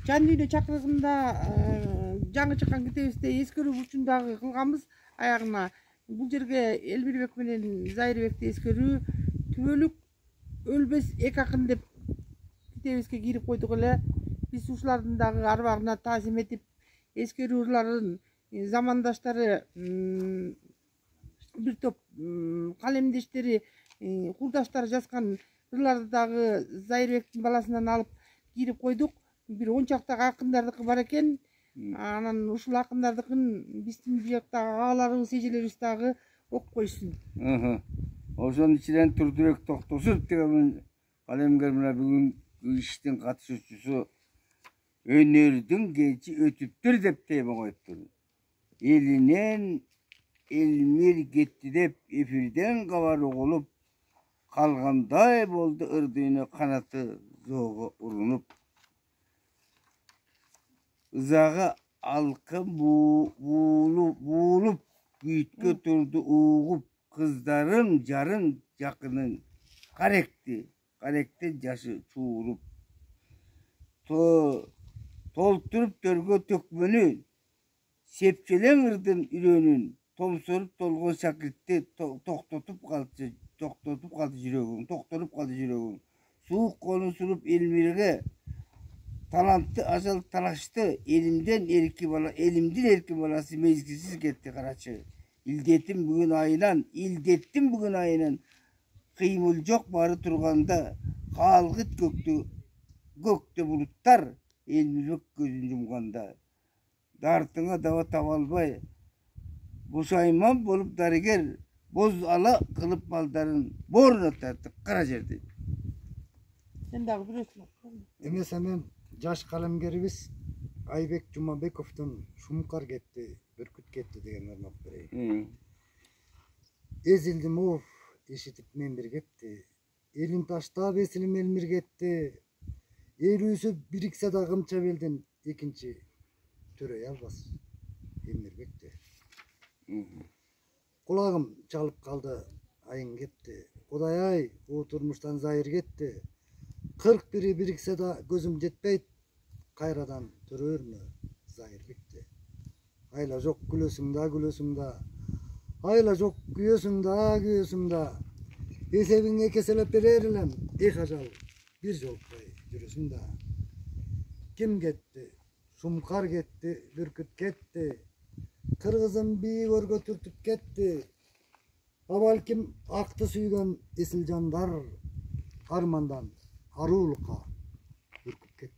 Жан дүйнө чакырыгында жаңы чыккан китебибизде эскерүү бурчун дагы кылганбыз аягына. Бул жерге Элмирбек менен Зайырбекти эскерүү түбөлүк өлбөс эки акын деп китебибизге кирип койдук эле. Биз ушулардын дагы арбагына таасим этип эскерүү ырларын замандаштары бир топ калемдештери курдаштары жазган ырларды дагы Зайырбектин баласынан алып кирип койдук. Бир 10 чактагы акындардыкы бар экен. Анан ушул акындардыкын биздин бияктагы агаларыбыз, эжелерибиз дагы окуп койсун. Ошонун ичинен Турдубек Токтосов деген калемгер мына бүгүнкү иштин катышуучусу өнөрдүн кечи өтүптүр деп тема коюптур. Элинен Элмир кетти деп эфирден кабар угулуп калгандай болду ыр дүйнө канаты зоого урунуп. Ызага алкын буулуп күйткө турду угуп кыздарың жарың жакының каректен жашы чууруп толтуруп төргө төкмөнү сепчелең ырдын үрөнүн томсоруп толгон шакиртти токтотуп калды жүрөгүң суук колун суруп Элмирге талантты ажал талашты элимдин эркин баласы мезгилсиз кетти карачы. Илдеттим бүгүн айынан кыймыл жок бары турганда калгыт көктө булуттар Элмирбек көзүн жумганда. Дартыңа дава таба албай бушайман болуп дарыгер боз ала кылып балдарын бооруна тартып кара жерди. Сен дагы бирөөсүң. Эмесе мен жаш калемгерибиз Айбек Жумабековдун Шумкар кетти, Бүркүт кетти деген ырмак берейин. Эзилдим оф, эшитип мен бир кетти. Элин таштап эсилим Элмир кетти. Элүүсү бириксе да кымча белден экинчи төрөй албас Элмирбекти. Кулагым чалып калды, айың кетти. Кудай ай, у турмуштан Зайыр кетти. 41 бириксе да көзүм жетпейт. Кайрадан төрөрмү Зайырбекти. Айла жок күлөсүң да. Айла жок күйөсүң да. Эсебиң экеселеп берер элем. Ажал бир жолкой жүрөсүң да. Ким кетти? Шумкар кетти, Бүркүт кетти. Кыргызым бии көргө түртүп кетти. Балким акты сүйгөн эсил жандар армандан арулукка үркүп кетти.